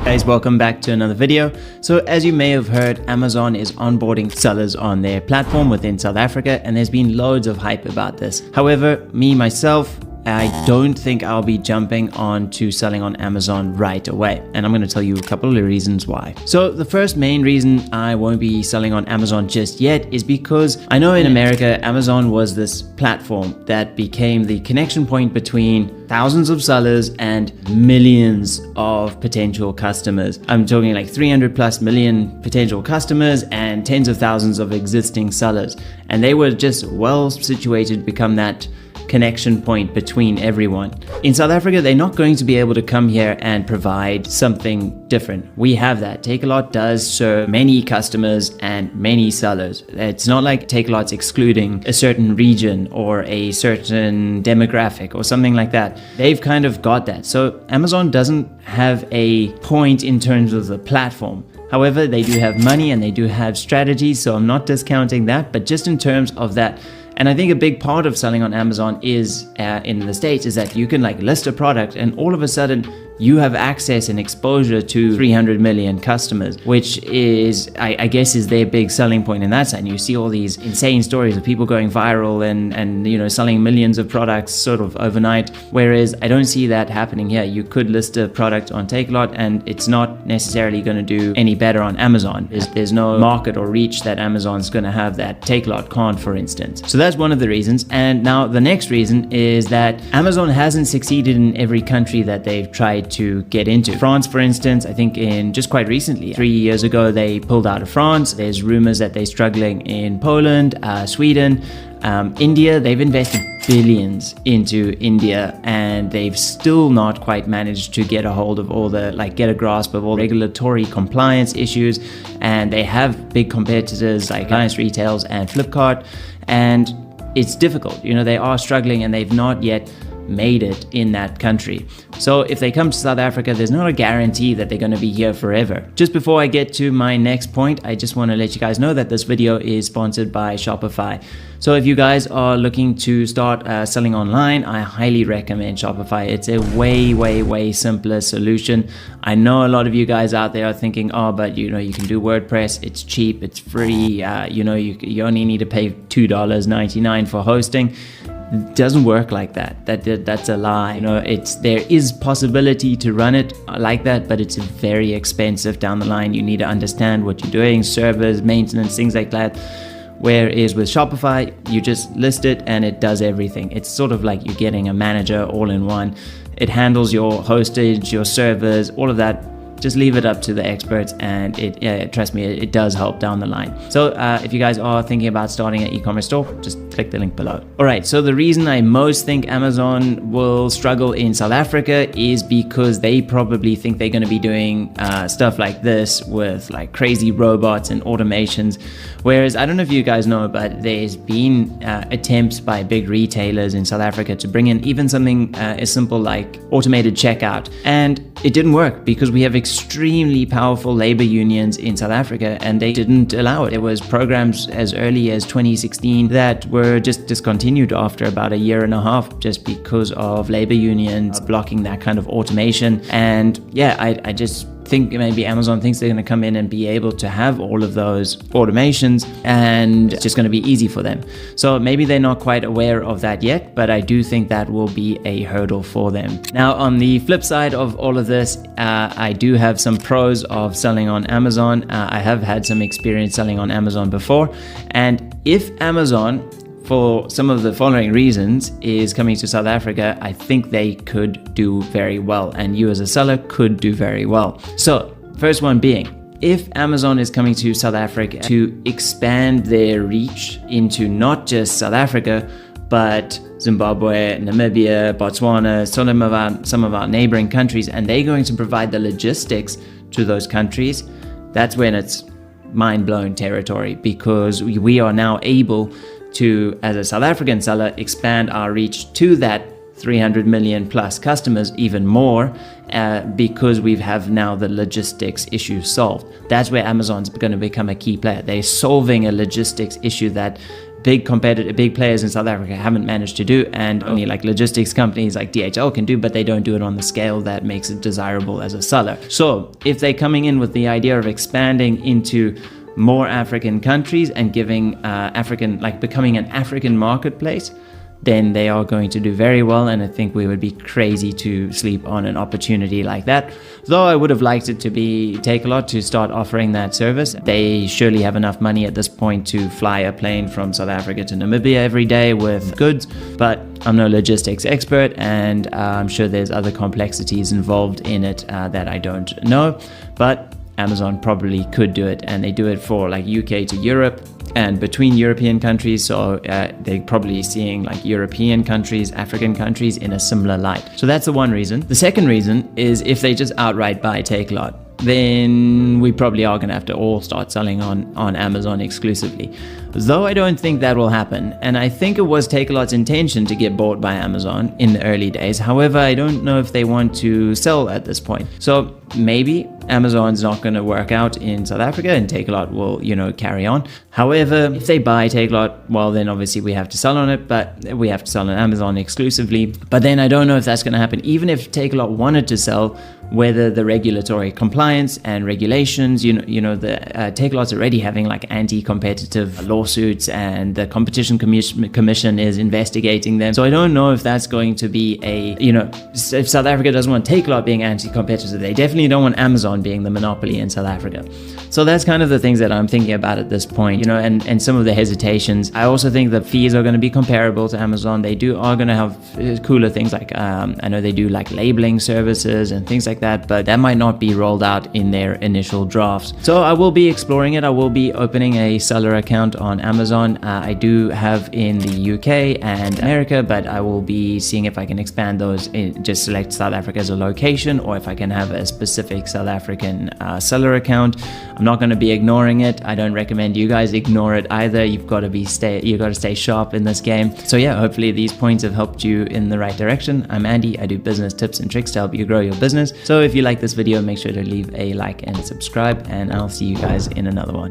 Guys, welcome back to another video. So as you may have heard, Amazon is onboarding sellers on their platform within South Africa, and there's been loads of hype about this. However, myself, I don't think I'll be jumping on to selling on Amazon right away. And I'm going to tell you a couple of reasons why. So the first main reason I won't be selling on Amazon just yet is because I know in America, Amazon was this platform that became the connection point between thousands of sellers and millions of potential customers. I'm talking like 300 plus million potential customers and tens of thousands of existing sellers. And they were just well situated to become that connection point between everyone. In South Africa, they're not going to be able to come here and provide something different. We have that. Takealot does serve many customers and many sellers. It's not like Takealot's excluding a certain region or a certain demographic or something like that. They've kind of got that. So Amazon doesn't have a point in terms of the platform. However, they do have money and they do have strategies, so I'm not discounting that, but just in terms of that. And I think a big part of selling on Amazon is in the States is that you can like list a product and all of a sudden you have access and exposure to 300 million customers, which is, I guess, is their big selling point in that side. And you see all these insane stories of people going viral and you know, selling millions of products sort of overnight. Whereas I don't see that happening here. You could list a product on Takealot and it's not necessarily going to do any better on Amazon. There's no market or reach that Amazon's going to have that Takealot can't, for instance. So that's one of the reasons. And now the next reason is that Amazon hasn't succeeded in every country that they've tried to get into. France, for instance, I think in just quite recently, 3 years ago, they pulled out of France. There's rumors that they're struggling in Poland, Sweden, India. They've invested billions into India and they've still not quite managed to get a hold of all the, get a grasp of all regulatory compliance issues. And they have big competitors like Reliance Retails and Flipkart, and it's difficult. You know, they are struggling and they've not yet made it in that country. So if they come to South Africa, there's not a guarantee that they're going to be here forever. Just before I get to my next point, I just want to let you guys know that this video is sponsored by Shopify. So if you guys are looking to start selling online, I highly recommend Shopify. It's a way simpler solution. I know a lot of you guys out there are thinking, oh, but you know, you can do WordPress, it's cheap, it's free, you know, you only need to pay $2.99 for hosting. It doesn't work like that. That's a lie. You know, there is possibility to run it like that, but it's very expensive down the line. You need to understand what you're doing, servers, maintenance, things like that. Whereas with Shopify, you just list it and it does everything. It's sort of like you're getting a manager all in one. It handles your hostage, your servers, all of that. Just leave it up to the experts, and trust me, it does help down the line. So if you guys are thinking about starting an e-commerce store, just click the link below. All right, so the reason I most think Amazon will struggle in South Africa is because they probably think they're going to be doing stuff like this with like crazy robots and automations. Whereas I don't know if you guys know, but there's been attempts by big retailers in South Africa to bring in even something as simple like automated checkout. And it didn't work because we have extremely powerful labor unions in South Africa and they didn't allow it. There was programs as early as 2016 that were just discontinued after about a year and a half just because of labor unions blocking that kind of automation. And yeah, I just think maybe Amazon thinks they're going to come in and be able to have all of those automations and it's just going to be easy for them. So maybe they're not quite aware of that yet, but I do think that will be a hurdle for them. Now, on the flip side of all of this, I do have some pros of selling on Amazon. I have had some experience selling on Amazon before. And if Amazon, for some of the following reasons, is coming to South Africa, I think they could do very well, and you as a seller could do very well. So first one being, if Amazon is coming to South Africa to expand their reach into not just South Africa, but Zimbabwe, Namibia, Botswana, some of our neighboring countries, and they're going to provide the logistics to those countries, that's when it's mind-blowing territory, because we are now able to, as a South African seller, expand our reach to that 300 million plus customers even more because we have now the logistics issue solved. That's where Amazon's going to become a key player. They're solving a logistics issue that big players in South Africa haven't managed to do, and only like logistics companies like DHL can do, but they don't do it on the scale that makes it desirable as a seller. So if they're coming in with the idea of expanding into more African countries and giving becoming an African marketplace, then they are going to do very well, and I think we would be crazy to sleep on an opportunity like that. Though I would have liked it to be Takealot to start offering that service. They surely have enough money at this point to fly a plane from South Africa to Namibia every day with goods, but I'm no logistics expert, and I'm sure there's other complexities involved in it that I don't know, but Amazon probably could do it, and they do it for like UK to Europe and between European countries, so they're probably seeing like European countries, African countries in a similar light. So that's the one reason. The second reason is if they just outright buy Takealot, then we probably are going to have to all start selling on Amazon exclusively. Though I don't think that will happen, and I think it was Takealot's intention to get bought by Amazon in the early days. However, I don't know if they want to sell at this point. So maybe Amazon's not going to work out in South Africa and Takealot will, carry on. However, if they buy Takealot, well, then obviously we have to sell on it, but we have to sell on Amazon exclusively. But then I don't know if that's going to happen. Even if Takealot wanted to sell, whether the regulatory compliance and regulations, the Takealot's already having like anti-competitive lawsuits, and the competition commission is investigating them. So I don't know if that's going to be if South Africa doesn't want Takealot being anti-competitive, they definitely don't want Amazon being the monopoly in South Africa. So that's kind of the things that I'm thinking about at this point, and some of the hesitations. I also think the fees are going to be comparable to Amazon. They are going to have cooler things like, I know they do like labeling services and things like that, but that might not be rolled out in their initial drafts. So I will be exploring it. I will be opening a seller account on Amazon. I do have in the UK and America, but I will be seeing if I can expand those, just select South Africa as a location, or if I can have a specific South African seller account. I'm not going to be ignoring it. I don't recommend you guys ignore it either. You've got to stay sharp in this game. So yeah, hopefully these points have helped you in the right direction. I'm Andy. I do business tips and tricks to help you grow your business. So if you like this video, make sure to leave a like and subscribe, and I'll see you guys in another one.